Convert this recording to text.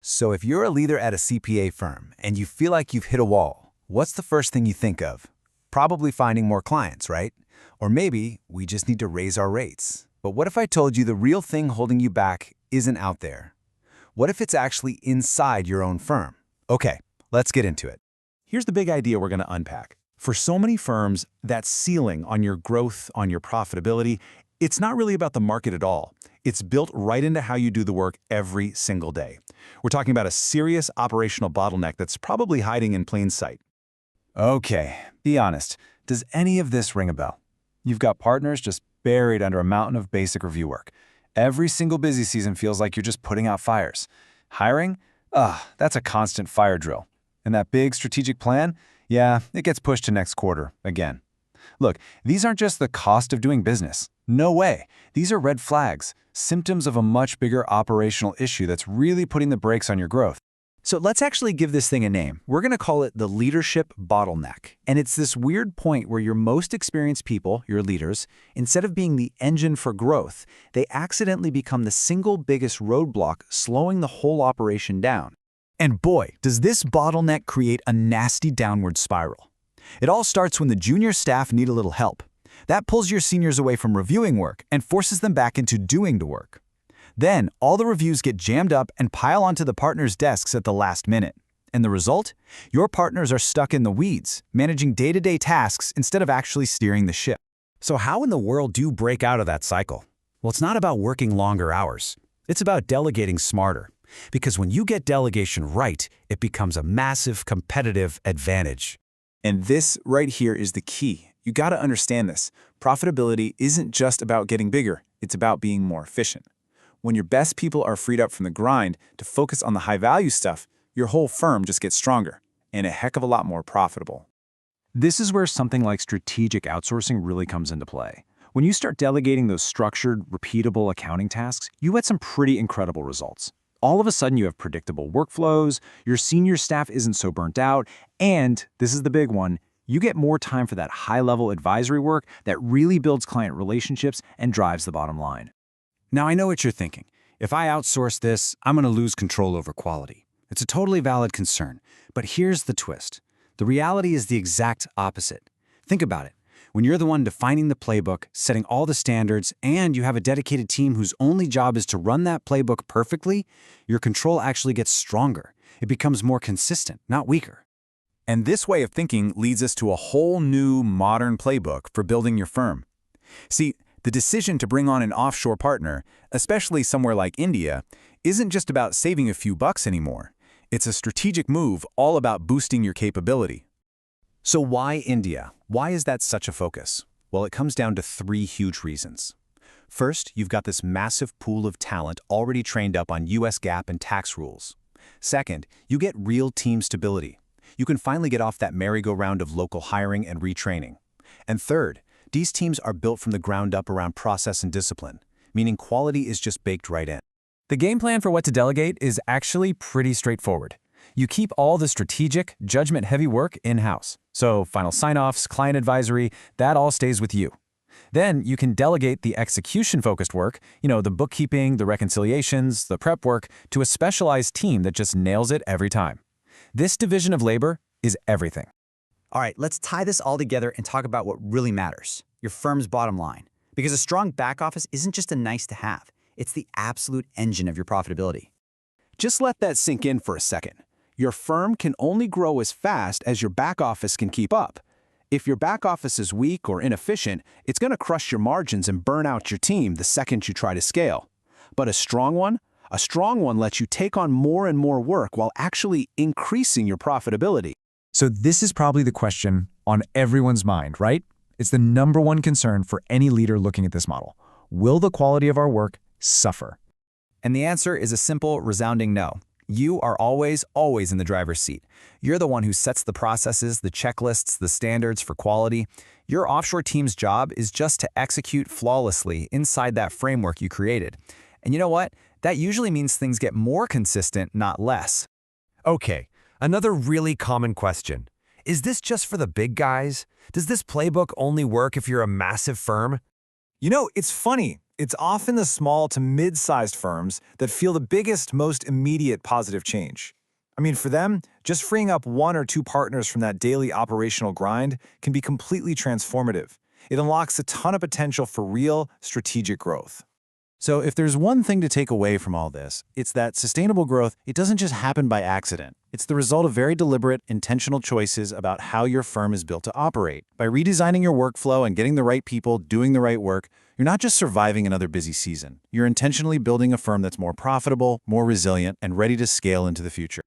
So if you're a leader at a CPA firm and you feel like you've hit a wall, what's the first thing you think of? Probably finding more clients, right? Or maybe we just need to raise our rates. But what if I told you the real thing holding you back isn't out there? What if it's actually inside your own firm? Okay, let's get into it. Here's the big idea we're going to unpack. For so many firms, that ceiling on your growth, on your profitability, it's not really about the market at all. It's built right into how you do the work every single day. We're talking about a serious operational bottleneck that's probably hiding in plain sight. Okay, be honest. Does any of this ring a bell? You've got partners just buried under a mountain of basic review work. Every single busy season feels like you're just putting out fires. Hiring? That's a constant fire drill. And that big strategic plan? Yeah, it gets pushed to next quarter, again. Look, these aren't just the cost of doing business. No way. These are red flags, symptoms of a much bigger operational issue that's really putting the brakes on your growth. So let's actually give this thing a name. We're going to call it the leadership bottleneck. And it's this weird point where your most experienced people, your leaders, instead of being the engine for growth, they accidentally become the single biggest roadblock slowing the whole operation down. And boy, does this bottleneck create a nasty downward spiral. It all starts when the junior staff need a little help. That pulls your seniors away from reviewing work and forces them back into doing the work. Then, all the reviews get jammed up and pile onto the partners' desks at the last minute. And the result? Your partners are stuck in the weeds, managing day-to-day tasks instead of actually steering the ship. So how in the world do you break out of that cycle? Well, it's not about working longer hours. It's about delegating smarter. Because when you get delegation right, it becomes a massive competitive advantage. And this right here is the key. You got to understand this. Profitability isn't just about getting bigger. It's about being more efficient. When your best people are freed up from the grind to focus on the high-value stuff, your whole firm just gets stronger and a heck of a lot more profitable. This is where something like strategic outsourcing really comes into play. When you start delegating those structured, repeatable accounting tasks, you get some pretty incredible results. All of a sudden, you have predictable workflows, your senior staff isn't so burnt out, and, this is the big one, you get more time for that high-level advisory work that really builds client relationships and drives the bottom line. Now, I know what you're thinking. If I outsource this, I'm going to lose control over quality. It's a totally valid concern. But here's the twist. The reality is the exact opposite. Think about it. When you're the one defining the playbook, setting all the standards, and you have a dedicated team whose only job is to run that playbook perfectly, your control actually gets stronger. It becomes more consistent, not weaker. And this way of thinking leads us to a whole new, modern playbook for building your firm. See, the decision to bring on an offshore partner, especially somewhere like India, isn't just about saving a few bucks anymore. It's a strategic move all about boosting your capability. So why India? Why is that such a focus? Well, it comes down to three huge reasons. First, you've got this massive pool of talent already trained up on US GAAP and tax rules. Second, you get real team stability. You can finally get off that merry-go-round of local hiring and retraining. And third, these teams are built from the ground up around process and discipline, meaning quality is just baked right in. The game plan for what to delegate is actually pretty straightforward. You keep all the strategic, judgment-heavy work in-house. So final sign-offs, client advisory, that all stays with you. Then you can delegate the execution-focused work, the bookkeeping, the reconciliations, the prep work, to a specialized team that just nails it every time. This division of labor is everything. All right, let's tie this all together and talk about what really matters, your firm's bottom line. Because a strong back office isn't just a nice to have, it's the absolute engine of your profitability. Just let that sink in for a second. Your firm can only grow as fast as your back office can keep up. If your back office is weak or inefficient, it's going to crush your margins and burn out your team the second you try to scale. But a strong one lets you take on more and more work while actually increasing your profitability. So this is probably the question on everyone's mind, right? It's the #1 concern for any leader looking at this model. Will the quality of our work suffer? And the answer is a simple, resounding no. You are always in the driver's seat. You're the one who sets the processes, the checklists, the standards for quality. Your offshore team's job is just to execute flawlessly inside that framework you created. And you know what? That usually means things get more consistent, not less. Okay, another really common question. Is this just for the big guys? Does this playbook only work if you're a massive firm? It's funny. It's often the small to mid-sized firms that feel the biggest, most immediate positive change. I mean, for them, just freeing up 1 or 2 partners from that daily operational grind can be completely transformative. It unlocks a ton of potential for real, strategic growth. So if there's one thing to take away from all this, it's that sustainable growth, it doesn't just happen by accident. It's the result of very deliberate, intentional choices about how your firm is built to operate. By redesigning your workflow and getting the right people doing the right work, you're not just surviving another busy season. You're intentionally building a firm that's more profitable, more resilient, and ready to scale into the future.